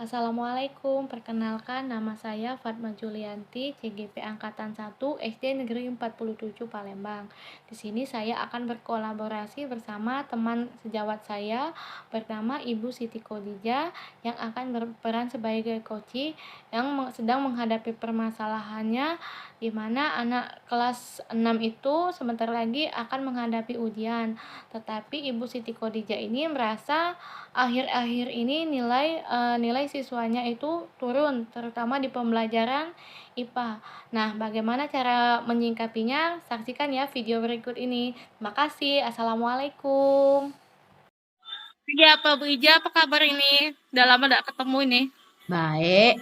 Assalamualaikum, perkenalkan nama saya Fatma Julianti, CGP Angkatan 1, SD Negeri 47 Palembang. Di sini saya akan berkolaborasi bersama teman sejawat saya bernama Ibu Siti Khadijah yang akan berperan sebagai coach yang sedang menghadapi permasalahannya di mana anak kelas 6 itu sebentar lagi akan menghadapi ujian. Tetapi Ibu Siti Khadijah ini merasa akhir-akhir ini nilai siswanya itu turun, terutama di pembelajaran IPA. Nah, bagaimana cara menyingkapinya? Saksikan ya video berikut ini. Terima kasih. Assalamualaikum. Iya, Pak Bu Ija, apa kabar ini? Udah lama gak ketemu ini. Baik,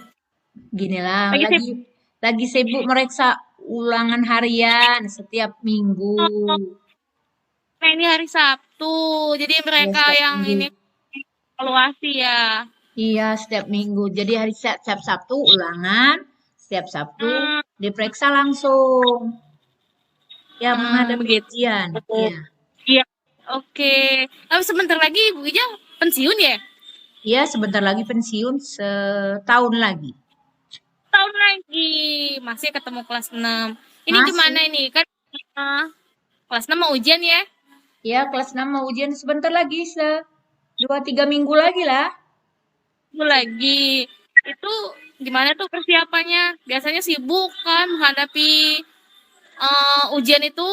ginilah Lagi sih, lagi sibuk meriksa ulangan harian setiap minggu. nah ini hari Sabtu, jadi Ya, mereka setiap yang minggu. ini evaluasi ya. Iya, setiap minggu. Jadi hari setiap Sabtu ulangan, setiap Sabtu Hmm, diperiksa langsung. Ya, menghadapi begitu. ujian. Iya. Iya, oke. Tapi sebentar lagi Bu Ija pensiun ya? Iya, sebentar lagi pensiun, setahun lagi. Tahun lagi, masih ketemu kelas 6. Ini gimana Masih. ini? Kan eh, kelas 6 mau ujian ya? Ya, kelas 6 mau ujian sebentar lagi, 2-3 minggu lagi lah. Mau lagi. Itu gimana tuh persiapannya? Biasanya sibuk kan menghadapi ujian itu?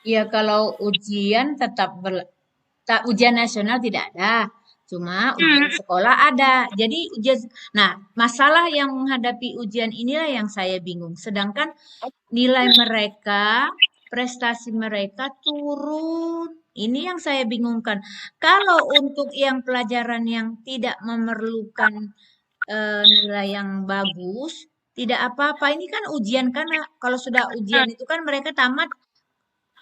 Ya, kalau ujian ujian nasional tidak ada, cuma ujian Hmm. sekolah ada. Jadi nah, masalah yang menghadapi ujian inilah yang saya bingung. Sedangkan nilai mereka, prestasi mereka turun. Ini yang saya bingungkan. Kalau untuk yang pelajaran yang tidak memerlukan nilai yang bagus, tidak apa-apa. Ini kan ujian, karena kalau sudah ujian itu kan mereka tamat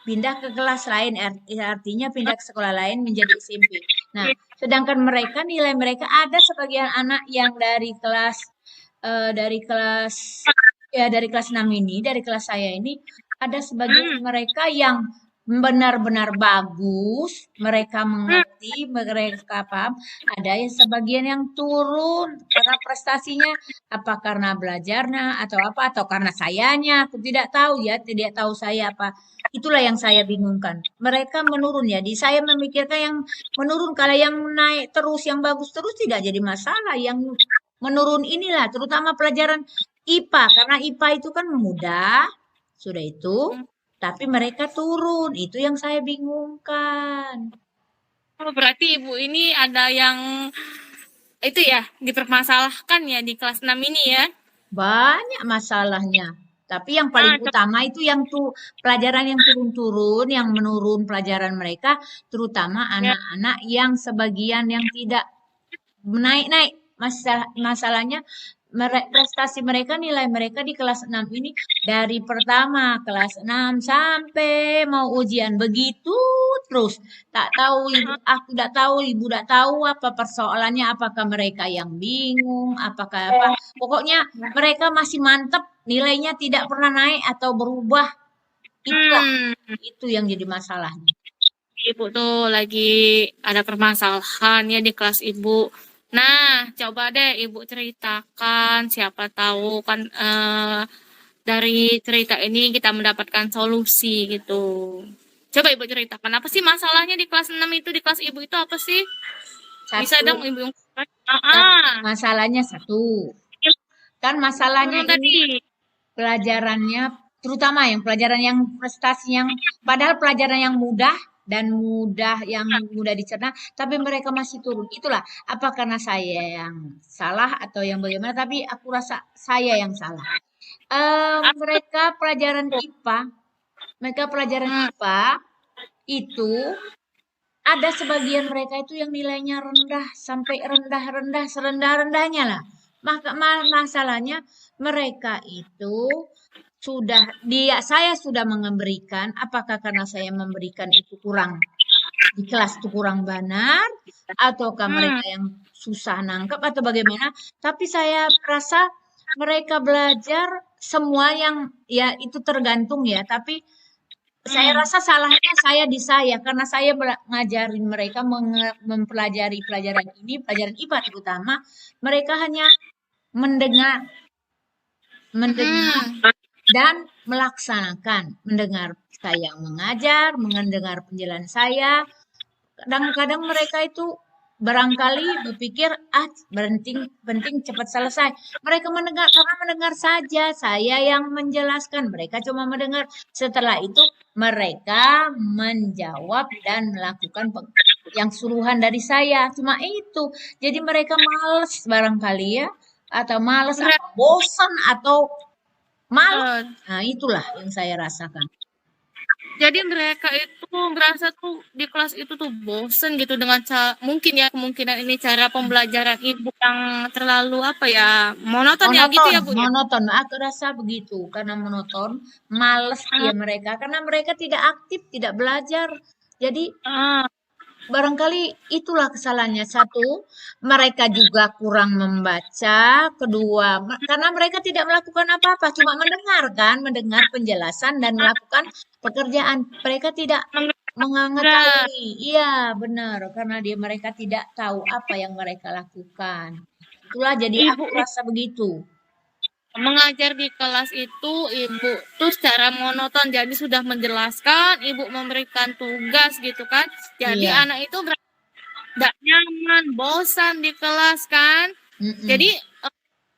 pindah ke kelas lain, artinya pindah ke sekolah lain menjadi SMP. Nah, sedangkan mereka nilai mereka ada sebagian anak yang dari kelas dari kelas 6 ini, dari kelas saya ini ada sebagian Hmm. mereka yang benar-benar bagus, mereka mengerti, mereka paham, ada yang sebagian yang turun karena prestasinya apa karena belajarnya atau apa atau karena sayanya, aku tidak tahu ya, tidak tahu saya apa. Itulah yang saya bingungkan. Mereka menurun ya. Di saya memikirkan yang menurun, kalau yang naik terus, yang bagus terus tidak jadi masalah. Yang menurun inilah, terutama pelajaran IPA, karena IPA itu kan mudah, sudah itu. Tapi mereka turun, itu yang saya bingungkan. Oh, berarti Ibu ini ada yang itu ya dipermasalahkan ya di kelas 6 ini ya. Banyak masalahnya. Tapi yang paling Nah, utama itu yang pelajaran yang turun-turun, yang menurun pelajaran mereka, terutama ya. anak-anak yang sebagian yang tidak naik-naik. Masalahnya prestasi mereka, nilai mereka di kelas 6 ini dari pertama kelas 6 sampai mau ujian begitu terus. Tak tahu ibu, aku tidak tahu, ibu tidak tahu apa persoalannya, apakah mereka yang bingung, apakah apa. Pokoknya mereka masih mantap, nilainya tidak pernah naik atau berubah. Itulah, Hmm, itu yang jadi masalahnya. Ibu tuh lagi ada permasalahan ya di kelas Ibu. Nah, coba deh Ibu ceritakan, siapa tahu kan dari cerita ini kita mendapatkan solusi gitu. Coba Ibu ceritakan apa sih masalahnya di kelas 6 itu, di kelas Ibu itu apa sih? Bisa Satu, dong Ibu ungkapkan? Ah, masalahnya satu. Kan masalahnya ini tadi. pelajarannya, terutama yang pelajaran yang prestasi yang padahal pelajaran yang mudah dan mudah dicerna, tapi mereka masih turun. Itulah apa karena saya yang salah atau yang bagaimana? Tapi aku rasa saya yang salah. Apa Mereka pelajaran tuh? IPA, mereka pelajaran Hmm, IPA itu ada sebagian mereka itu yang nilainya rendah sampai rendah-rendah serendah-rendahnya lah. Maka masalahnya mereka itu saya sudah memberikan, apakah karena saya memberikan itu kurang di kelas itu kurang benar, ataukah hmm, mereka yang susah nangkep atau bagaimana? Tapi saya rasa mereka belajar semua yang ya itu tergantung ya, tapi Saya Hmm. rasa salahnya saya di saya karena saya ngajarin mereka mempelajari pelajaran ini, pelajaran IPA terutama, mereka hanya mendengar, mendengar Hmm. dan melaksanakan, mendengar saya mengajar, mendengar penjelasan saya. Kadang-kadang mereka itu barangkali berpikir, ah penting cepat selesai. Mereka mendengar karena mendengar saja. Saya yang menjelaskan, mereka cuma mendengar. Setelah itu mereka menjawab dan melakukan yang suruhan dari saya. Cuma itu. Jadi mereka males barangkali ya. Atau males Berat. atau bosan atau malas. Eh, Nah, itulah yang saya rasakan. Jadi mereka itu merasa tuh di kelas itu tuh bosen gitu dengan mungkin ya kemungkinan ini cara pembelajaran ibu yang terlalu apa ya monoton ya gitu Monoton, ya bu ya. monoton. Aku rasa begitu karena monoton, males dia Ah, mereka karena mereka tidak aktif, tidak belajar. Jadi ah, barangkali itulah kesalahannya. Satu, mereka juga kurang membaca. Kedua, karena mereka tidak melakukan apa-apa, cuma mendengarkan, mendengar penjelasan dan melakukan pekerjaan. Mereka tidak berat. mengetahui. Iya, benar, karena mereka tidak tahu apa yang mereka lakukan. Itulah jadi Ibu aku rasa begitu. mengajar di kelas itu ibu tuh secara monoton jadi sudah menjelaskan ibu memberikan tugas gitu kan jadi Iya. anak itu nggak nyaman bosan di kelas kan jadi Mm-mm.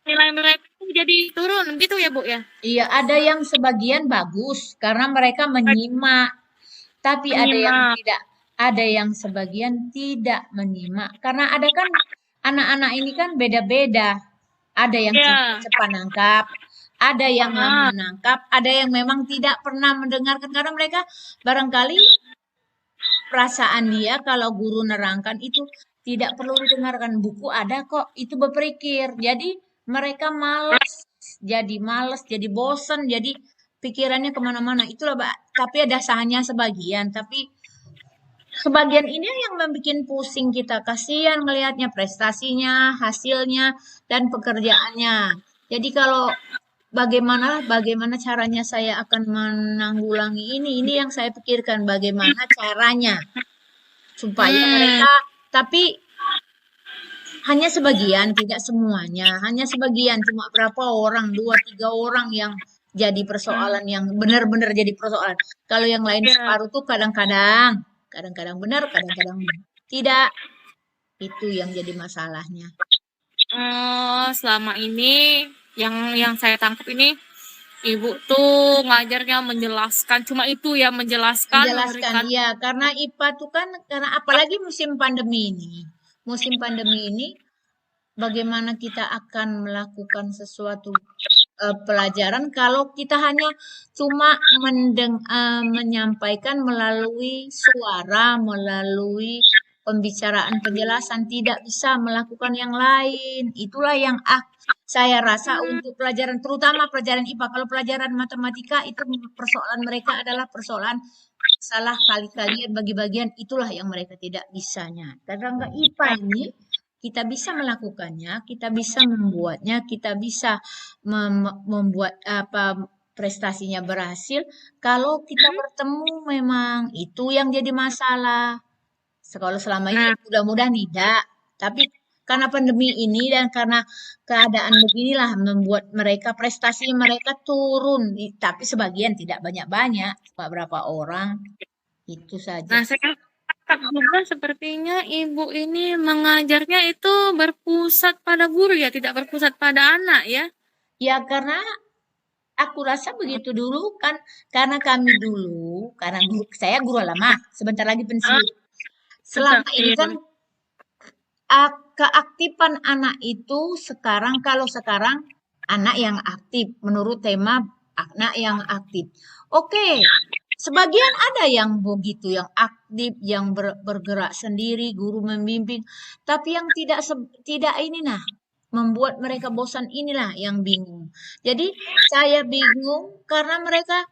nilai mereka tuh jadi turun gitu ya bu ya Iya, ada yang sebagian bagus karena mereka menyimak, tapi ada yang menyimak tidak. Ada yang sebagian tidak menyimak karena ada kan anak-anak ini kan beda-beda. Ada yang ya cepat nangkap, ada yang lama ah, nangkap, ada yang memang tidak pernah mendengarkan karena mereka barangkali perasaan dia kalau guru nerangkan itu tidak perlu didengarkan buku ada kok itu berpikir jadi mereka males jadi bosen jadi pikirannya kemana-mana itulah Mbak. Tapi ada sahanya sebagian tapi sebagian ini yang membuat pusing kita kasihan melihatnya prestasinya hasilnya dan pekerjaannya jadi kalau bagaimana caranya saya akan menanggulangi ini yang saya pikirkan bagaimana caranya supaya hmm, mereka tapi hanya sebagian, tidak semuanya, hanya sebagian, cuma berapa orang, dua, tiga orang yang jadi persoalan yang benar-benar jadi persoalan. Kalau yang lain ya. separuh tuh kadang-kadang benar, kadang-kadang tidak. Itu yang jadi masalahnya. Selama ini yang saya tangkap ini ibu tuh ngajarnya menjelaskan cuma itu ya menjelaskan Menjelaskan, memberikan iya, karena IPA tuh kan, karena apalagi musim pandemi ini. Musim pandemi ini bagaimana kita akan melakukan sesuatu pelajaran kalau kita hanya cuma menyampaikan melalui suara, melalui pembicaraan penjelasan, tidak bisa melakukan yang lain. Itulah yang saya rasa untuk pelajaran, terutama pelajaran IPA. Kalau pelajaran matematika itu persoalan mereka adalah persoalan salah kali-kalian bagi bagian itulah yang mereka tidak bisanya. Karena enggak IPA ini kita bisa melakukannya, kita bisa membuatnya, kita bisa membuat apa prestasinya berhasil kalau kita bertemu memang itu yang jadi masalah. Kalau selama ini nah mudah-mudahan tidak, tapi karena pandemi ini dan karena keadaan beginilah membuat mereka prestasi mereka turun, tapi sebagian tidak banyak-banyak, beberapa orang itu saja. nah saya tangkap juga sepertinya ibu ini mengajarnya itu berpusat pada guru ya tidak berpusat pada anak ya. Ya karena aku rasa begitu dulu kan karena kami dulu karena saya guru lama sebentar lagi Ah, pensiun. tetap Selama ini kan iya. keaktifan anak itu sekarang kalau sekarang anak yang aktif menurut tema anak yang aktif. Oke, sebagian ada yang begitu yang aktif yang bergerak sendiri guru membimbing tapi yang tidak ini nah membuat mereka bosan inilah yang bingung. Jadi saya bingung karena mereka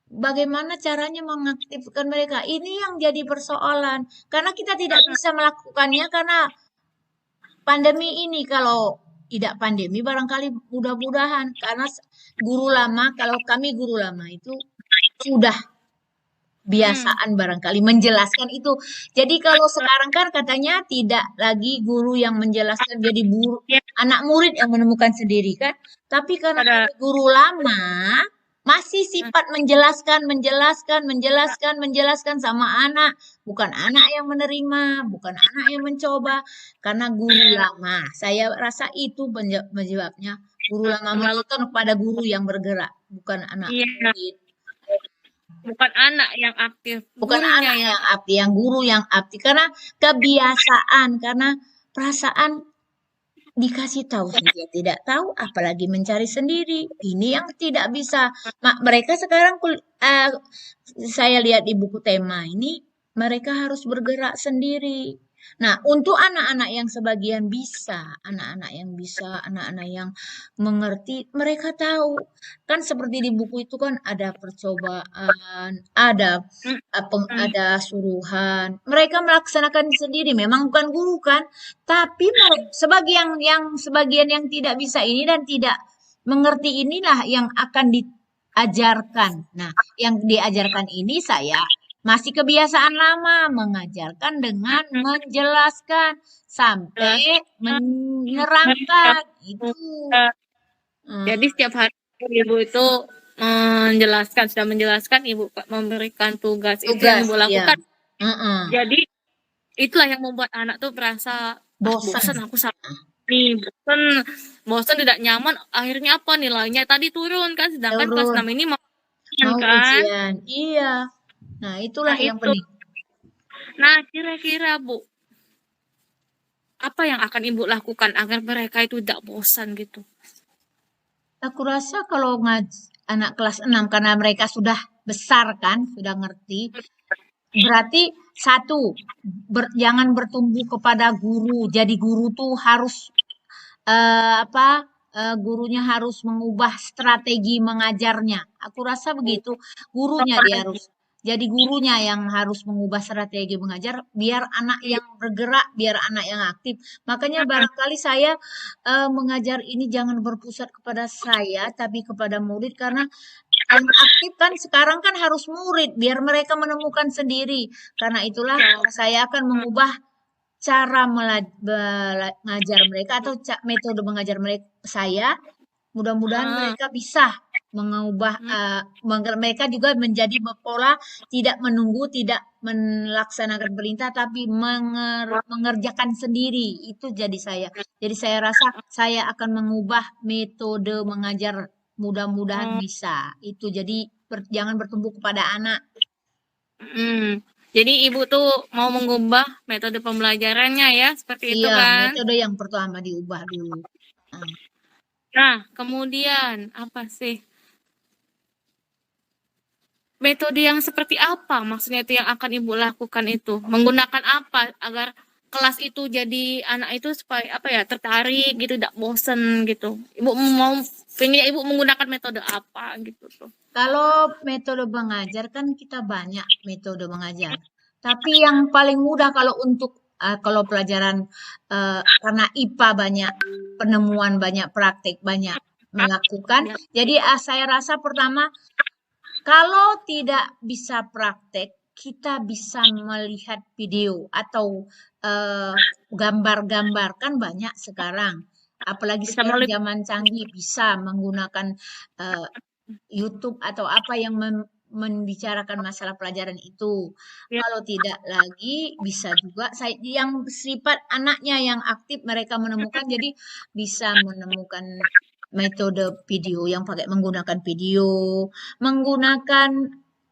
bagaimana caranya mengaktifkan mereka. Ini yang jadi persoalan. Karena kita tidak bisa melakukannya karena pandemi ini. Kalau tidak pandemi barangkali mudah-mudahan. Karena guru lama, kalau kami guru lama itu sudah. kebiasaan barangkali menjelaskan itu. Jadi kalau sekarang kan katanya tidak lagi guru yang menjelaskan, jadi Ya, anak murid yang menemukan sendiri kan. Tapi karena pada ini guru lama masih sifat menjelaskan sama anak, bukan anak yang menerima, bukan anak yang mencoba, karena guru lama. Saya rasa itu penyebabnya. Guru lama terlalu menuntut kepada guru yang bergerak, bukan anak iya, murid. bukan anak yang aktif, Bukan gurunya anak yang yang aktif, yang guru yang aktif. Karena kebiasaan, karena perasaan dikasih tahu saja tidak tahu, apalagi mencari sendiri. Ini yang tidak bisa. Mereka sekarang saya lihat di buku tema ini, mereka harus bergerak sendiri. Nah, untuk anak-anak yang sebagian bisa, anak-anak yang mengerti, mereka tahu. Kan seperti di buku itu kan ada percobaan, ada mm, ada suruhan. Mereka melaksanakan sendiri, memang bukan guru kan, tapi sebagian yang tidak bisa ini dan tidak mengerti inilah yang akan diajarkan. Nah, yang diajarkan ini saya masih kebiasaan lama mengajarkan dengan menjelaskan sampai menerangkan itu. jadi setiap hari ibu itu sudah menjelaskan, ibu memberikan tugas itu yang ibu Tugas, ya. lakukan. Mm-mm. Jadi itulah yang membuat anak tuh merasa bosan, aku salah nih, bosan tidak nyaman. Akhirnya apa, nilainya tadi turun kan, sedangkan kelas Turun. 6 ini mau Mau kan. ujian, iya. Nah, itulah Nah, yang itu. penting. Nah, kira-kira Bu, apa yang akan ibu lakukan agar mereka itu tidak bosan gitu? Aku rasa kalau anak kelas 6 karena mereka sudah besar kan, sudah ngerti, berarti satu, jangan bertumbuh kepada guru. Jadi guru tuh harus gurunya harus mengubah strategi mengajarnya. Aku rasa begitu. Gurunya dia harus. Jadi gurunya yang harus mengubah strategi mengajar biar anak yang bergerak, biar anak yang aktif. Makanya barangkali saya mengajar ini jangan berpusat kepada saya, tapi kepada murid karena yang aktif kan sekarang kan harus murid biar mereka menemukan sendiri. Karena itulah saya akan mengubah cara mengajar mereka atau metode mengajar saya. Mudah-mudahan mereka bisa mengubah, mereka juga menjadi pola tidak menunggu, tidak melaksanakan perintah, tapi mengerjakan sendiri. Itu jadi saya. Jadi saya rasa saya akan mengubah metode mengajar. Mudah-mudahan bisa. Itu jadi jangan bertumbuh kepada anak. Jadi ibu tuh mau mengubah metode pembelajarannya ya, seperti itu Iya, kan? metode yang pertama diubah dulu. Nah, kemudian apa sih? Metode yang seperti apa maksudnya itu yang akan ibu lakukan itu? Menggunakan apa agar kelas itu jadi anak itu supaya apa ya, tertarik gitu, tidak bosen gitu. Ibu pengen ibu menggunakan metode apa gitu tuh? Kalau metode mengajar kan kita banyak metode mengajar. Tapi yang paling mudah kalau untuk kalau pelajaran karena IPA banyak penemuan, banyak praktik, banyak melakukan. Jadi saya rasa pertama kalau tidak bisa praktek, kita bisa melihat video atau gambar-gambar kan banyak sekarang. Apalagi sekarang zaman canggih bisa menggunakan YouTube atau apa yang membicarakan masalah pelajaran itu. Kalau tidak lagi bisa juga yang sifat anaknya yang aktif mereka menemukan jadi bisa menemukan metode video yang pakai menggunakan video, menggunakan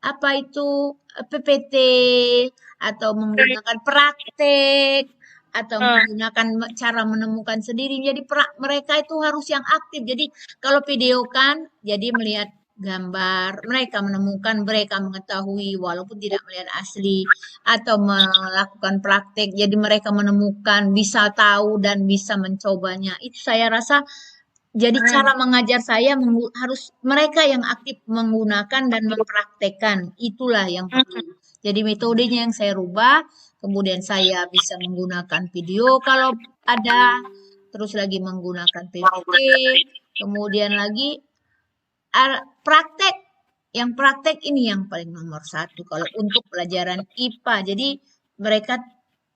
apa itu PPT atau menggunakan praktek atau menggunakan cara menemukan sendiri. Jadi mereka itu harus yang aktif. Jadi kalau video kan jadi melihat gambar, mereka menemukan, mereka mengetahui walaupun tidak melihat asli atau melakukan praktek. Jadi mereka menemukan, bisa tahu dan bisa mencobanya. Itu saya rasa jadi cara mengajar saya harus mereka yang aktif menggunakan dan mempraktekkan. Itulah yang perlu. Jadi metodenya yang saya rubah, kemudian saya bisa menggunakan video kalau ada, terus lagi menggunakan PPT, kemudian lagi praktek. yang praktek ini yang paling nomor satu kalau untuk pelajaran IPA. Jadi mereka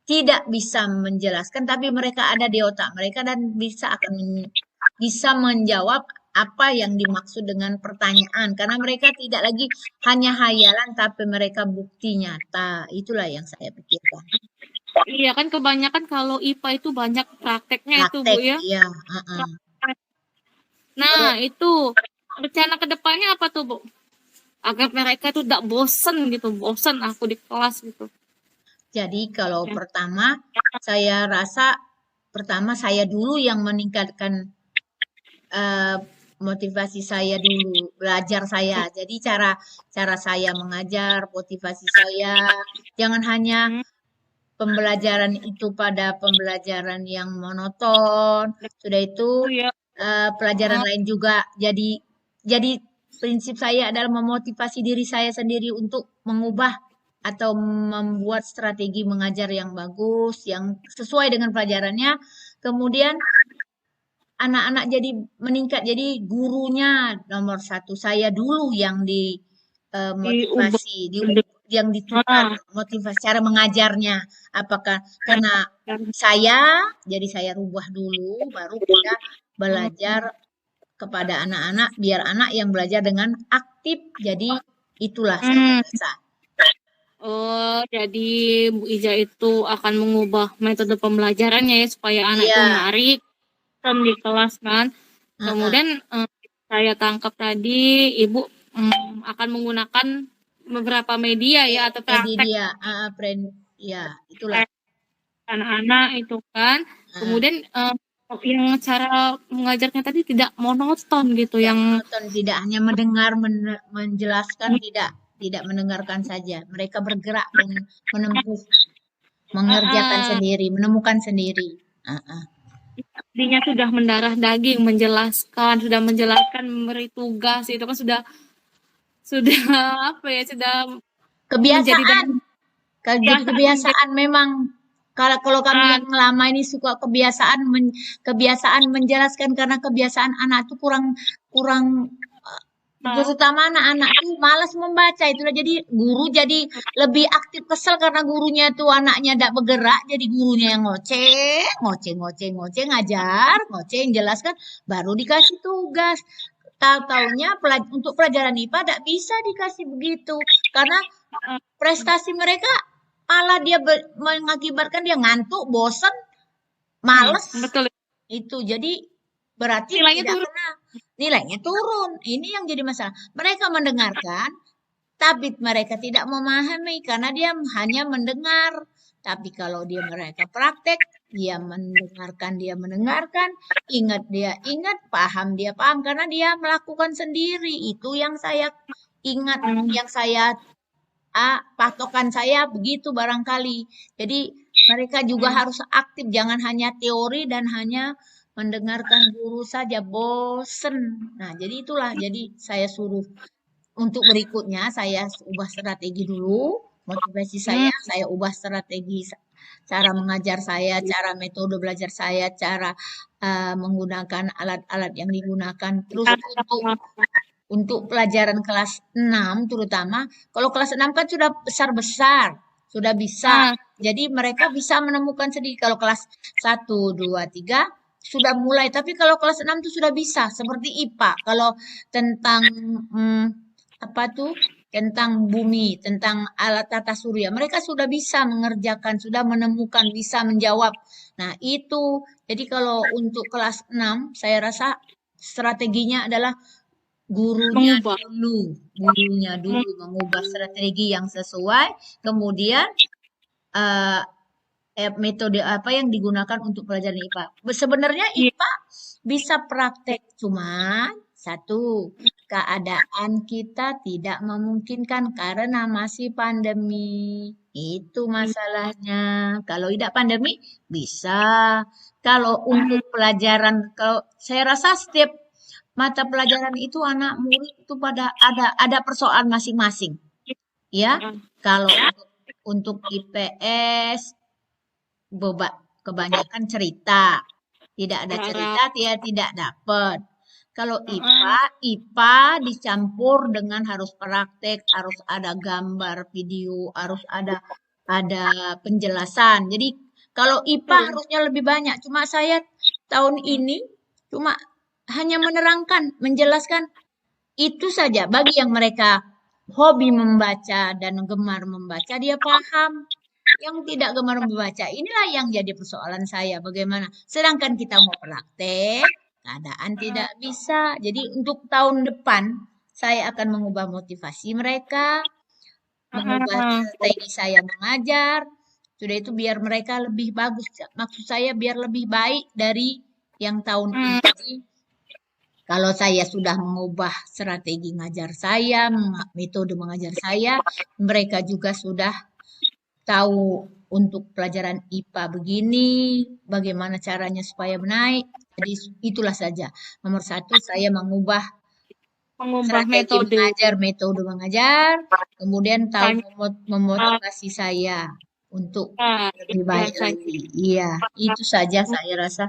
tidak bisa menjelaskan, tapi mereka ada di otak mereka dan bisa menjawab apa yang dimaksud dengan pertanyaan. Karena mereka tidak lagi hanya hayalan, tapi mereka bukti nyata. Itulah yang saya pikirkan. Iya kan kebanyakan kalau IPA itu banyak prakteknya itu Bu Praktek, ya. iya. Nah, itu rencana ke depannya apa tuh, Bu? Agar mereka tuh tidak bosen gitu, bosen aku di kelas gitu. Jadi kalau saya rasa pertama saya dulu yang meningkatkan motivasi saya dulu, belajar saya. Jadi cara saya mengajar, motivasi saya jangan hanya pembelajaran itu pada pembelajaran yang monoton. Sudah itu Oh iya. pelajaran lain juga. Jadi prinsip saya adalah memotivasi diri saya sendiri untuk mengubah atau membuat strategi mengajar yang bagus, yang sesuai dengan pelajarannya. Kemudian anak-anak jadi meningkat. Jadi gurunya nomor satu. Saya dulu yang Diubah. motivasi, yang ditukar motivasi cara mengajarnya. Apakah karena jadi saya rubah dulu, baru kita belajar kepada anak-anak, biar anak yang belajar dengan aktif. Jadi itulah saya rasa. Oh, jadi Bu Ija itu akan mengubah metode pembelajarannya ya supaya anak itu Iya, menarik di kelas kan. Kemudian saya tangkap tadi Ibu akan menggunakan beberapa media ya atau praktek media, ya itulah. anak-anak itu kan. Kemudian yang cara mengajarnya tadi tidak monoton gitu, Tidak yang monoton, tidak hanya mendengar, menjelaskan, tidak mendengarkan saja. Mereka bergerak menempuh, mengerjakan sendiri, menemukan sendiri. Artinya sudah mendarah daging sudah menjelaskan, memberi tugas itu kan sudah apa ya, sudah menjadi Kebiasaan, jadi kebiasaan memang. Kalau kami yang lama ini suka kebiasaan menjelaskan, karena kebiasaan anak itu kurang terutama anak-anak tuh malas membaca, itulah jadi guru jadi lebih aktif, kesel karena gurunya tuh anaknya tidak bergerak, jadi gurunya yang ngoceh ngoceh ngoceh ngoceh ngajar, ngoceh jelaskan, baru dikasih tugas. Tahu-taunya untuk pelajaran IPA tidak bisa dikasih begitu, karena prestasi mereka malah dia mengakibatkan dia ngantuk, bosan, males. betul. Itu jadi berarti Nilainya tidak turun. pernah nilainya turun. Ini yang jadi masalah. Mereka mendengarkan, tapi mereka tidak memahami karena dia hanya mendengar. Tapi kalau mereka praktek, dia mendengarkan, ingat dia ingat, paham dia paham karena dia melakukan sendiri. Itu yang saya ingat, yang saya patokan saya begitu barangkali. Jadi mereka juga harus aktif, jangan hanya teori dan hanya mendengarkan guru saja, bosen. Nah, jadi itulah, jadi saya suruh untuk berikutnya saya ubah strategi dulu, motivasi saya ubah strategi cara mengajar saya, cara metode belajar saya, cara menggunakan alat-alat yang digunakan. Terus untuk pelajaran kelas 6 terutama, kalau kelas 6 kan sudah besar-besar, sudah bisa. Jadi mereka bisa menemukan sendiri. Kalau kelas 1, 2, 3 sudah mulai, tapi kalau kelas 6 itu sudah bisa, seperti IPA. Kalau tentang tentang bumi, tentang alat tata surya, mereka sudah bisa mengerjakan, sudah menemukan, bisa menjawab. Nah, itu. Jadi kalau untuk kelas 6, saya rasa strateginya adalah gurunya dulu mengubah strategi yang sesuai, kemudian metode apa yang digunakan untuk pelajaran IPA. Sebenarnya IPA bisa praktek, cuma satu, keadaan kita tidak memungkinkan karena masih pandemi. Itu masalahnya. Kalau tidak pandemi bisa. Kalau untuk pelajaran, kalau saya rasa setiap mata pelajaran itu anak murid itu pada ada persoalan masing-masing. Ya, kalau untuk IPS kebanyakan cerita. Tidak ada cerita dia tidak dapat. Kalau Heeh. IPA dicampur dengan harus praktek, harus ada gambar, video, harus ada penjelasan. Jadi kalau IPA Betul. harusnya lebih banyak. Cuma saya tahun ini cuma hanya menerangkan, menjelaskan itu saja. Bagi yang mereka hobi membaca dan gemar membaca, dia paham. Yang tidak gemar membaca, inilah yang jadi persoalan saya. Bagaimana? Sedangkan kita mau praktek, keadaan tidak bisa. Jadi untuk tahun depan, saya akan mengubah motivasi mereka, mengubah Heeh. strategi saya mengajar. Sudah itu biar mereka lebih bagus. Maksud saya biar lebih baik dari yang tahun ini. Hmm. Jadi kalau saya sudah mengubah strategi mengajar saya, metode mengajar saya, mereka juga sudah tahu untuk pelajaran IPA begini, bagaimana caranya supaya naik. Jadi itulah saja. Nomor satu, saya mengubah Mengubah strategi metode. mengajar, metode mengajar, kemudian tahu Tanya memotivasi saya untuk lebih baik biasanya lagi. Iya, itu saja saya rasa.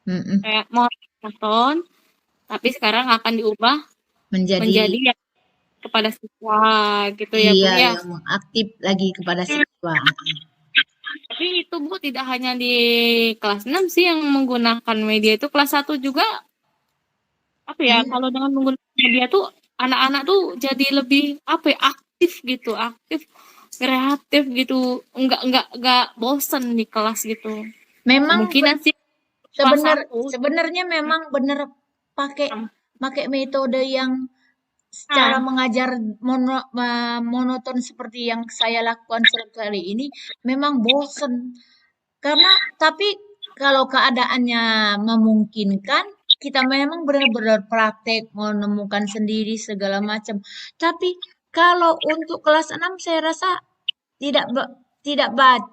Mm-mm. kayak monoton, tapi sekarang akan diubah Menjadi menjadi yang kepada siswa gitu ya Bu iya ya. yang aktif lagi kepada siswa. Tapi itu Bu tidak hanya di kelas 6 sih yang menggunakan media itu, kelas 1 juga apa ya, Iya. kalau dengan menggunakan media tuh anak-anak tuh jadi lebih apa ya, aktif gitu, aktif, kreatif gitu, enggak bosen di kelas gitu. Memang Kemungkinan sih kelas satu. sebenarnya memang benar pakai pakai metode yang secara Nah, mengajar monoton seperti yang saya lakukan kali ini memang bosen. Karena tapi kalau keadaannya memungkinkan, kita memang benar-benar praktek menemukan sendiri segala macam. Tapi kalau untuk kelas 6 saya rasa tidak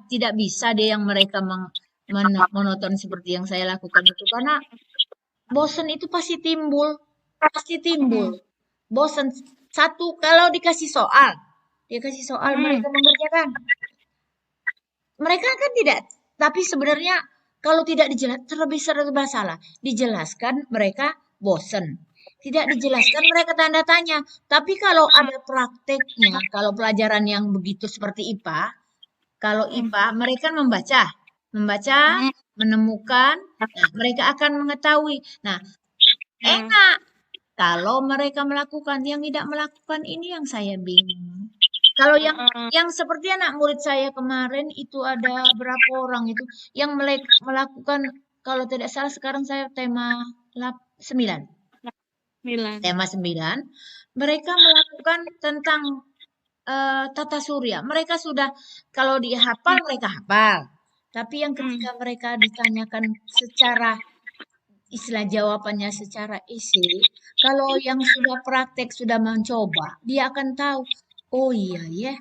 tidak bisa deh yang mereka monoton seperti yang saya lakukan itu karena bosan itu pasti timbul, pasti timbul. Bosan satu kalau dikasih soal, dia kasih soal mereka mengerjakan. Mereka kan tidak, tapi sebenarnya kalau tidak dijelaskan terlebih serba salah. Dijelaskan mereka bosan. Tidak dijelaskan mereka tanda tanya. Tapi kalau ada prakteknya, kalau pelajaran yang begitu seperti IPA, kalau IPA mereka membaca, menemukan, nah, mereka akan mengetahui. Nah, enak kalau mereka melakukan, yang tidak melakukan ini yang saya bingung. Kalau yang seperti anak murid saya kemarin itu ada berapa orang itu yang melakukan kalau tidak salah sekarang saya tema 9. 9. Tema 9 mereka melakukan tentang tata surya. Mereka sudah kalau dia hafal mereka hafal. Tapi yang ketika mereka ditanyakan secara istilah jawabannya secara isi, kalau yang sudah praktek, sudah mencoba, dia akan tahu, oh iya ya,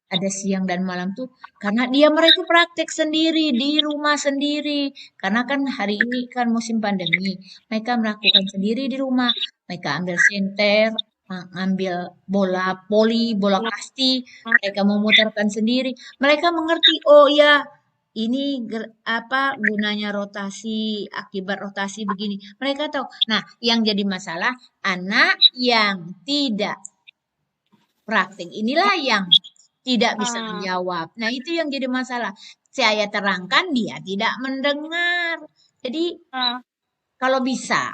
ada siang dan malam tuh, karena mereka praktek sendiri, di rumah sendiri. Karena kan hari ini kan musim pandemi, mereka melakukan sendiri di rumah. Mereka ambil senter, ambil bola poli, bola kasti, mereka memutarkan sendiri. Mereka mengerti, oh ya, ini apa gunanya rotasi, akibat rotasi begini. Mereka tahu. Nah, yang jadi masalah anak yang tidak praktik inilah yang tidak bisa menjawab. Nah, itu yang jadi masalah. Saya terangkan dia tidak mendengar. Jadi kalau bisa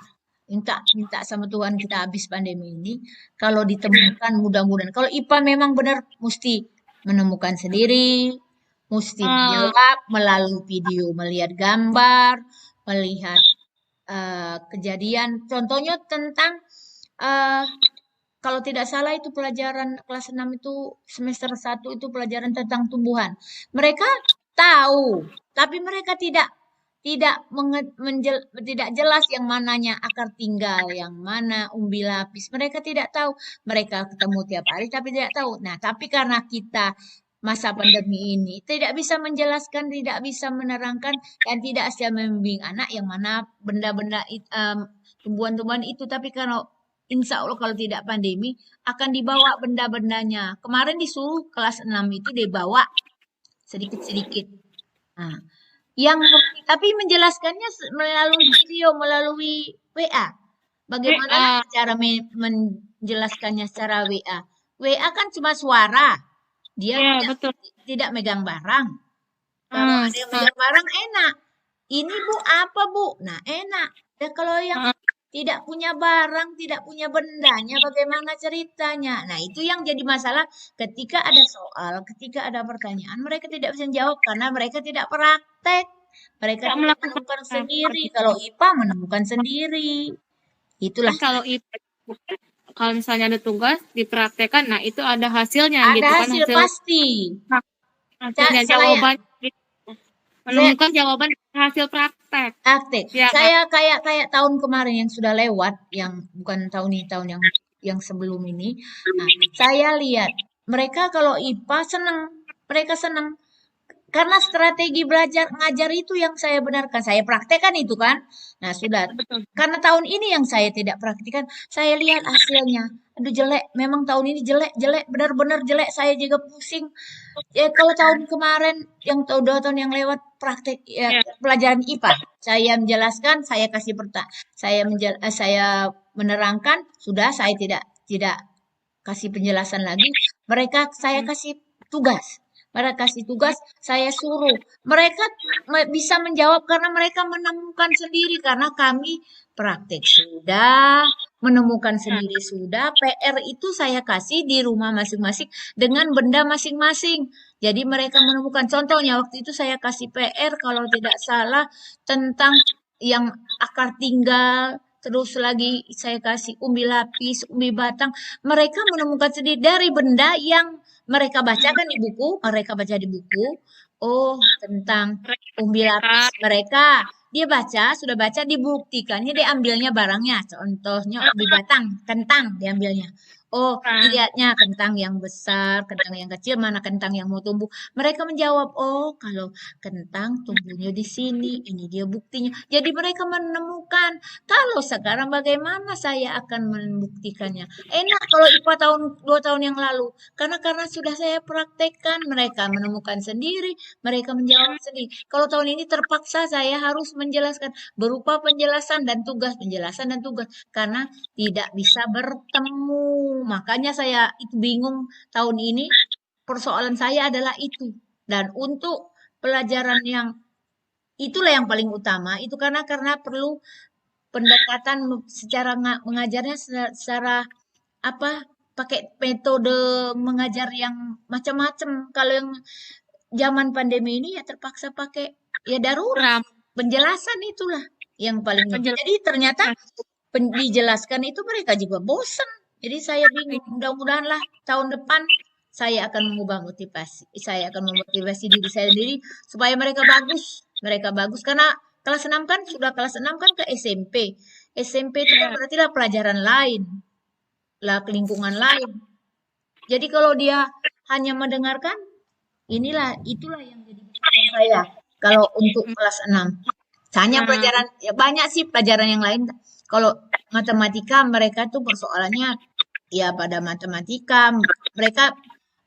minta sama Tuhan kita habis pandemi ini, kalau ditemukan mudah-mudahan. Kalau IPA memang benar mesti menemukan sendiri, mesti menjawab melalui video, melihat gambar, melihat kejadian. Contohnya tentang kalau tidak salah itu pelajaran kelas 6 itu semester 1 itu pelajaran tentang tumbuhan. Mereka tahu, tapi mereka tidak jelas yang mananya akar tinggal, yang mana umbi lapis. Mereka tidak tahu. Mereka ketemu tiap hari tapi tidak tahu. Nah, tapi karena kita masa pandemi ini tidak bisa menjelaskan, tidak bisa menerangkan, dan tidak bisa membimbing anak yang mana benda-benda tumbuhan-tumbuhan itu. Tapi kalau insya Allah kalau tidak pandemi akan dibawa benda-bendanya. Kemarin disuruh kelas 6 itu dibawa sedikit-sedikit. Nah, yang tapi menjelaskannya melalui video, melalui WA. Bagaimana WA. lagi cara menjelaskannya secara WA? WA kan cuma suara, dia Iya, tidak betul. tidak megang barang. Kalau Hmm, ada yang ah, megang barang enak. Ini Bu apa Bu? Nah enak. Ya kalau yang ah, tidak punya barang, tidak punya bendanya, bagaimana ceritanya? Nah itu yang jadi masalah ketika ada soal, ketika ada pertanyaan, mereka tidak bisa jawab karena mereka tidak praktek. Mereka tidak tidak melakukan menemukan sendiri. praktek. Kalau IPA menemukan sendiri. Itulah Kan kalau IP, kalau misalnya ada tugas dipraktekkan, nah itu ada hasilnya ada gitu kan, hasil hasil, pasti. nah, hasilnya Saya jawaban gitu. saya Menemukan jawaban dari hasil praktek. aktif. Ya kan? Saya kayak tahun kemarin yang sudah lewat, yang bukan tahun ini, tahun yang sebelum ini. Nah, saya lihat mereka kalau IPA senang, mereka senang karena strategi belajar ngajar itu yang saya benarkan. Saya praktekkan itu kan. Nah, sudah. Betul. Karena tahun ini yang saya tidak praktikkan, saya lihat hasilnya. Aduh jelek, memang tahun ini jelek, jelek, benar-benar jelek. Saya juga pusing. Ya, kalau tahun kemarin, yang tahun 2 tahun yang lewat praktek ya, Ya, pelajaran IPA, saya menjelaskan, saya kasih saya menerangkan, sudah saya tidak kasih penjelasan lagi. Mereka saya hmm, kasih tugas. Mereka kasih tugas, saya suruh. Mereka bisa menjawab karena mereka menemukan sendiri karena kami praktek sudah, menemukan nah, sendiri sudah. PR itu saya kasih di rumah masing-masing dengan benda masing-masing. Jadi mereka menemukan. Contohnya waktu itu saya kasih PR kalau tidak salah tentang yang akar tinggal. Terus lagi saya kasih umbi lapis, umbi batang. Mereka menemukan sendiri dari benda yang mereka bacakan di buku, mereka baca di buku. Oh, tentang umbi lapis mereka, mereka. Dia baca, sudah baca, dibuktikannya, diambilnya barangnya. Contohnya umbi batang, kentang diambilnya. Oh, nah, dilihatnya kentang yang besar, kentang yang kecil, mana kentang yang mau tumbuh. Mereka menjawab, oh kalau kentang tumbuhnya di sini, ini dia buktinya. Jadi mereka menemukan. Kalau sekarang bagaimana saya akan membuktikannya? Enak kalau IPA tahun 2 tahun yang lalu. Karena sudah saya praktekkan, mereka menemukan sendiri, mereka menjawab sendiri. Kalau tahun ini terpaksa saya harus menjelaskan berupa penjelasan dan tugas, penjelasan dan tugas karena tidak bisa bertemu. Makanya saya itu bingung tahun ini. Persoalan saya adalah itu. Dan untuk pelajaran yang itulah yang paling utama, itu karena perlu pendekatan secara mengajarnya secara apa pakai metode mengajar yang macam-macam. Kalau yang zaman pandemi ini ya terpaksa pakai ya darurat. ram, Penjelasan itulah yang paling penting. penjelasan. Jadi ternyata dijelaskan itu mereka juga bosan. Jadi saya bingung. Mudah-mudahan lah tahun depan saya akan mengubah motivasi. Saya akan memotivasi diri saya sendiri supaya mereka bagus. Mereka bagus karena kelas 6 kan sudah kelas 6 kan ke SMP. SMP itu kan Ya, berarti lah pelajaran lain, lah lingkungan lain. Jadi kalau dia hanya mendengarkan, itulah yang jadi pikiran saya. Kalau untuk kelas 6. Hanya nah, pelajaran, ya banyak sih pelajaran yang lain. Kalau matematika mereka tuh persoalannya ya pada matematika. Mereka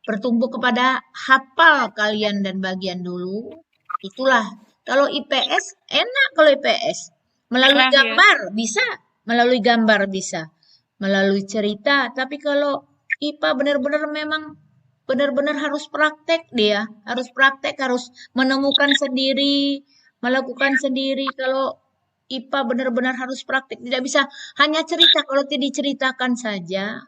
bertumbuh kepada hafal kalian dan bagian dulu. Itulah. Kalau IPS enak kalau IPS. Melalui lah ya. gambar bisa. Melalui gambar bisa. Melalui cerita. Tapi kalau IPA benar-benar memang benar-benar harus praktek dia. Harus praktek, harus menemukan sendiri, melakukan sendiri. Kalau IPA benar-benar harus praktek. Tidak bisa hanya cerita. Kalau tidak diceritakan saja,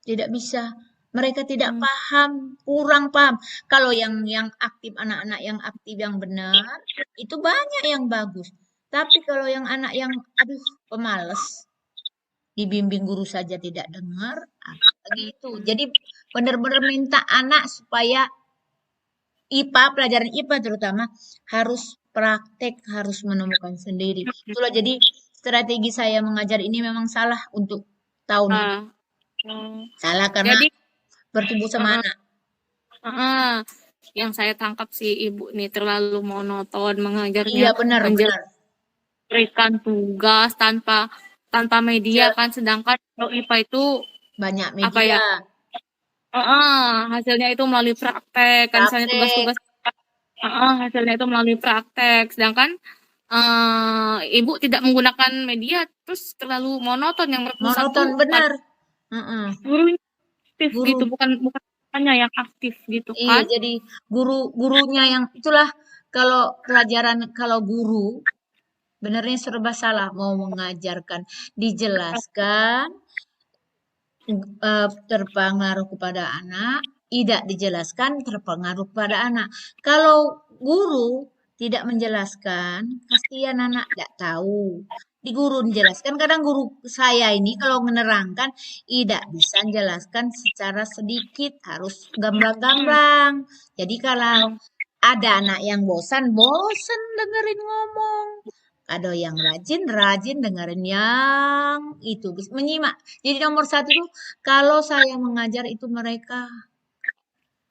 tidak bisa. Mereka tidak Hmm, paham, kurang paham. Kalau yang aktif, anak-anak yang aktif yang benar, itu banyak yang bagus. Tapi kalau yang anak yang, aduh, pemalas, dibimbing guru saja tidak dengar, gitu. Jadi benar-benar minta anak supaya IPA, pelajaran IPA terutama, harus praktek, harus menemukan sendiri. Itulah jadi strategi saya mengajar ini memang salah untuk tahun ini. ah, hmm. Salah karena Jadi, bertumbuh sama uh, anak. yang saya tangkap si ibu nih terlalu monoton mengajarnya, Iya benar, benar. memberikan tugas tanpa tanpa media Ya, kan, sedangkan kalau IPA itu banyak apa ya? media, Hasilnya itu melalui praktek kan, misalnya praktek, tugas-tugas, hasilnya itu melalui praktek, sedangkan ibu tidak menggunakan media, terus terlalu monoton yang berpusat Monoton, tuh benar. Heeh. gurunya aktif Guru, gitu, bukan bukan apanya yang aktif gitu iya, kan. jadi gurunya yang itulah kalau pelajaran kalau guru benarnya serba salah mau mengajarkan, dijelaskan terpengaruh kepada anak, tidak dijelaskan terpengaruh kepada anak. Kalau guru tidak menjelaskan, kasihan anak tidak tahu. Di guru menjelaskan, kadang guru saya ini kalau menerangkan tidak bisa menjelaskan secara sedikit, harus gamblang-gamblang. Jadi kalau ada anak yang bosan, bosan dengerin ngomong. Ada yang rajin dengerin yang itu, menyimak. Jadi nomor satu tuh kalau saya mengajar itu mereka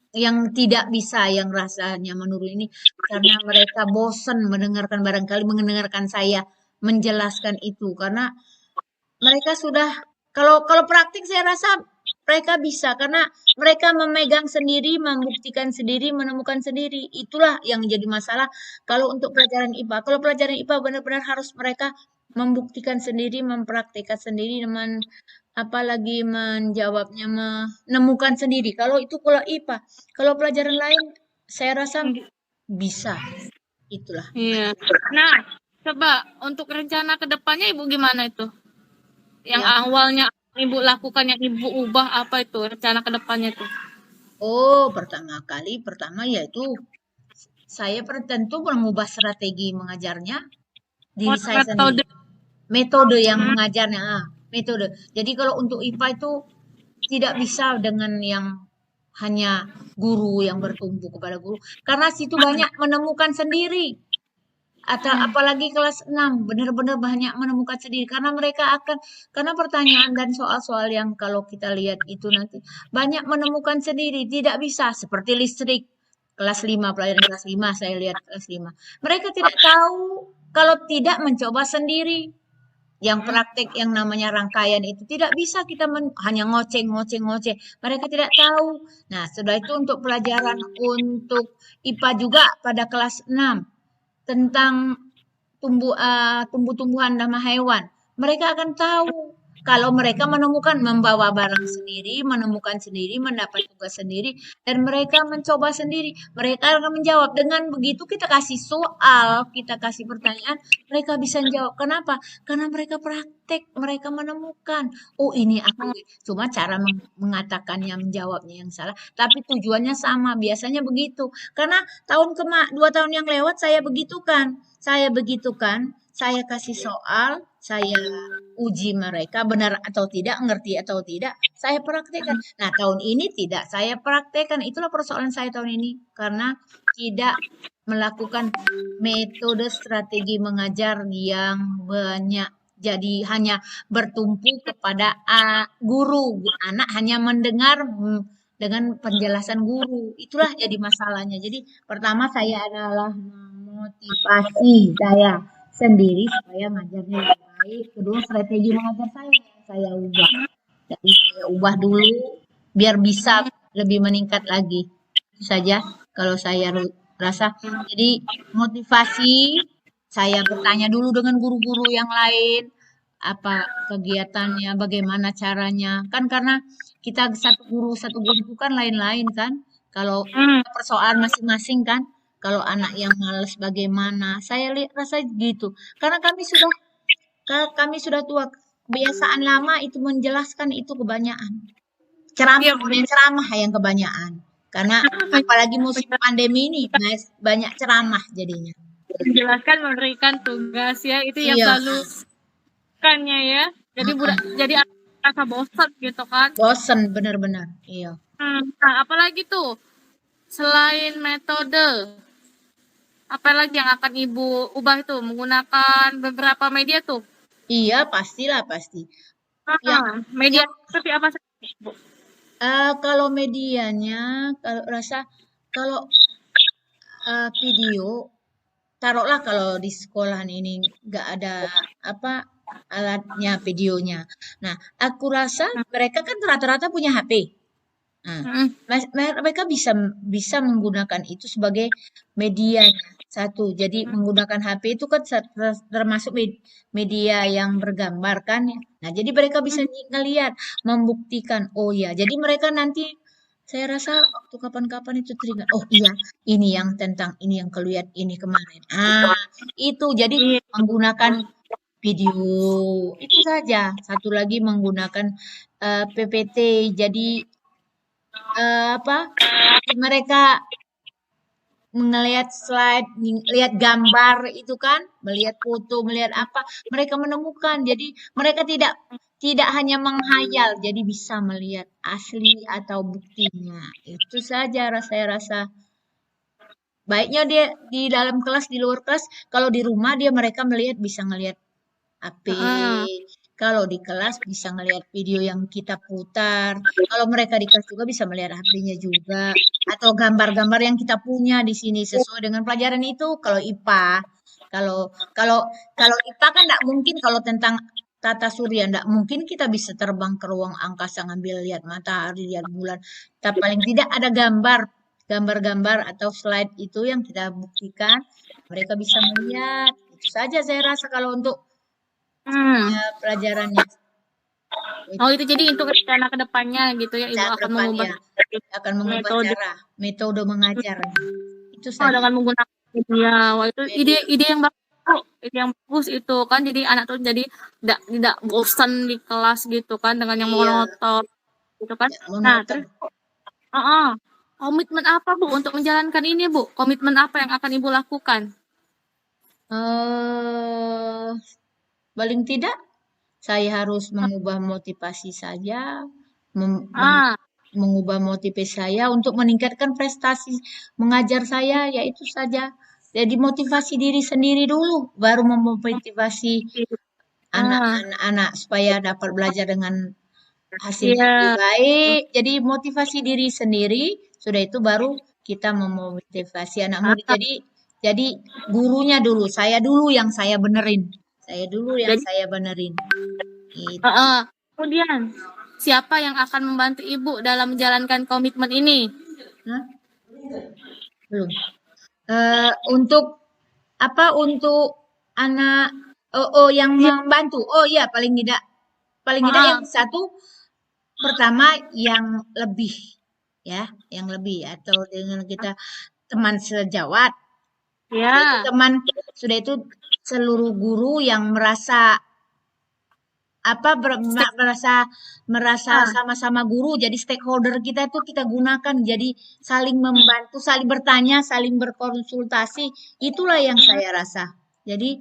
yang tidak bisa, yang rasanya menurut ini karena mereka bosan mendengarkan, barangkali mendengarkan saya menjelaskan itu karena mereka sudah kalau kalau praktik saya rasa mereka bisa karena mereka memegang sendiri, membuktikan sendiri, menemukan sendiri. Itulah yang jadi masalah kalau untuk pelajaran IPA. Kalau pelajaran IPA benar-benar harus mereka membuktikan sendiri, mempraktikkan sendiri, apalagi menjawabnya, menemukan sendiri. Kalau itu kalau IPA, kalau pelajaran lain saya rasa bisa. Itulah. Iya. Nah, coba untuk rencana ke depannya Ibu gimana itu? Yang Ya. awalnya Ibu lakukan, yang Ibu ubah apa itu rencana ke depannya tuh? Oh, pertama yaitu saya tentu mengubah strategi mengajarnya diri saya sendiri. Metode. Metode yang mengajarnya, metode. Jadi kalau untuk IPA itu tidak bisa dengan yang hanya guru yang bertumpu kepada guru. Karena situ banyak menemukan sendiri. Atau apalagi kelas 6 benar-benar banyak menemukan sendiri karena mereka akan karena pertanyaan dan soal-soal yang kalau kita lihat itu nanti banyak menemukan sendiri, tidak bisa seperti listrik kelas 5, pelajaran kelas 5 saya lihat kelas 5. Mereka tidak tahu kalau tidak mencoba sendiri. Yang praktek yang namanya rangkaian itu tidak bisa kita hanya ngoceng. Mereka tidak tahu. Nah, sudah itu untuk pelajaran untuk IPA juga pada kelas 6 tentang tumbuh-tumbuhan dan hewan. Mereka akan tahu kalau mereka menemukan, membawa barang sendiri, menemukan sendiri, mendapat tugas sendiri, dan mereka mencoba sendiri. Mereka akan menjawab. Dengan begitu kita kasih soal, kita kasih pertanyaan, mereka bisa menjawab. Kenapa? Karena mereka praktek, mereka menemukan. Oh ini aku. Cuma cara mengatakannya, menjawabnya yang salah. Tapi tujuannya sama, biasanya begitu. Karena 2 tahun yang lewat saya begitukan. Saya kasih soal, saya uji mereka benar atau tidak, ngerti atau tidak, saya praktekkan. Nah, tahun ini tidak saya praktekkan. Itulah persoalan saya tahun ini karena tidak melakukan metode strategi mengajar yang banyak. Jadi hanya bertumpu kepada guru. Anak hanya mendengar dengan penjelasan guru. Itulah jadi masalahnya. Jadi pertama saya adalah memotivasi saya sendiri supaya ngajarnya lebih baik. Kedua, strategi mengajar saya ubah. Jadi saya ubah dulu biar bisa lebih meningkat lagi. Itu saja kalau saya rasa. Jadi motivasi saya bertanya dulu dengan guru-guru yang lain apa kegiatannya, bagaimana caranya. Kan karena kita satu guru itu kan lain-lain kan. Kalau persoalan masing-masing kan. Kalau anak yang malas bagaimana? Saya rasa gitu. Karena kami sudah tua. Kebiasaan lama itu menjelaskan itu kebanyakan. Ceramah yang kebanyakan. Karena apalagi musim pandemi ini banyak ceramah jadinya. Menjelaskan, memberikan tugas ya, itu yang Iya. selalu kannya ya. Jadi rasa bosan gitu kan. Bosan benar-benar. Iya. Nah, apalagi tuh selain metode, apalagi yang akan Ibu ubah itu menggunakan beberapa media tuh? Iya, pastilah pasti. Media seperti apa saja, Bu? Kalau medianya, kalau video, taruhlah kalau di sekolahan ini nggak ada apa alatnya videonya. Nah, aku rasa mereka kan rata-rata punya HP. Nah, mereka bisa menggunakan itu sebagai medianya. Satu, jadi menggunakan HP itu kan termasuk media yang bergambar kan ya. Nah, jadi mereka bisa ngelihat, membuktikan, oh ya, jadi mereka nanti saya rasa waktu kapan-kapan itu teringat, oh iya, ini yang tentang ini yang kelihat ini kemarin. Itu jadi Iya. menggunakan video itu saja. Satu lagi menggunakan PPT. Jadi apa? Mereka melihat slide, lihat gambar itu kan, melihat foto, melihat apa, mereka menemukan. Jadi mereka tidak hanya menghayal, jadi bisa melihat asli atau buktinya. Itu saja saya rasa. Baiknya dia di dalam kelas, di luar kelas, kalau di rumah dia mereka melihat bisa melihat HP. Heeh. Kalau di kelas bisa ngelihat video yang kita putar. Kalau mereka di kelas juga bisa melihat HP-nya juga. Atau gambar-gambar yang kita punya di sini sesuai dengan pelajaran itu. Kalau IPA, kalau kalau kalau IPA kan enggak mungkin kalau tentang tata surya enggak mungkin kita bisa terbang ke ruang angkasa ngambil lihat matahari, lihat bulan. Tapi paling tidak ada gambar-gambar atau slide itu yang kita buktikan, mereka bisa melihat. Itu saja saya rasa kalau untuk Hmm. pelajarannya. Oh, itu jadi untuk rencana ke depannya gitu ya, Ibu Cara akan mengubah depannya akan mengubah metode metode mengajarnya. Itu saja. dengan menggunakan media. Wah, itu Media. ide yang bagus, Bu. Ide yang bagus itu kan, jadi anak tuh jadi tidak bosan di kelas gitu kan dengan yang Iya, monoton gitu kan. ya, Nah, monoton. terus komitmen apa, Bu, untuk menjalankan ini, Bu? Komitmen apa yang akan Ibu lakukan? Eh, paling tidak saya harus mengubah motivasi saja, Ah, mengubah motivasi saya untuk meningkatkan prestasi mengajar saya, ya itu saja. Jadi motivasi diri sendiri dulu, baru memotivasi ah, anak-anak supaya dapat belajar dengan hasil yang lebih iya. baik. Jadi motivasi diri sendiri, sudah itu baru kita memotivasi anak murid. Ah, Jadi gurunya dulu, saya dulu yang saya benerin. Saya dulu yang jadi saya benerin. Gitu. kemudian siapa yang akan membantu Ibu dalam menjalankan komitmen ini? Hah? Belum. Untuk apa? Untuk anak yang Iya, membantu. Oh iya, paling tidak yang satu pertama yang lebih ya, yang lebih atau dengan kita teman sejawat. Sudah itu ya. teman, sudah itu seluruh guru yang merasa apa merasa Ah, sama-sama guru, jadi stakeholder kita itu kita gunakan, jadi saling membantu, saling bertanya, saling berkonsultasi, itulah yang saya rasa. Jadi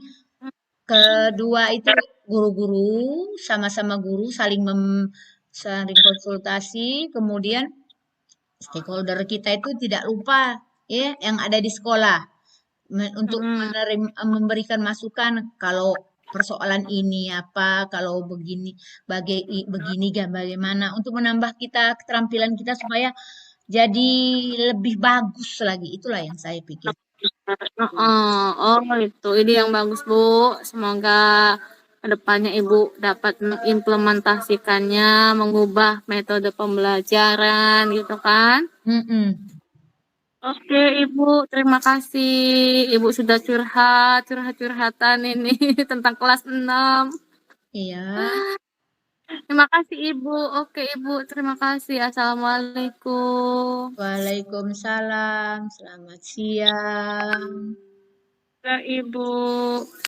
kedua itu guru-guru sama-sama guru saling konsultasi, kemudian stakeholder kita itu tidak lupa ya yang ada di sekolah untuk memberikan masukan kalau persoalan ini apa, kalau begini begini bagaimana untuk menambah kita keterampilan kita supaya jadi lebih bagus lagi. Itulah yang saya pikir. Oh, itu ide yang bagus, Bu. Semoga kedepannya Ibu dapat mengimplementasikannya, mengubah metode pembelajaran gitu kan. Mm-mm. Oke, Ibu, terima kasih. Ibu sudah curhat-curhatan ini tentang kelas 6. Iya. Terima kasih, Ibu. Oke, Ibu, terima kasih. Assalamualaikum. Waalaikumsalam. Selamat siang. Ya, Ibu.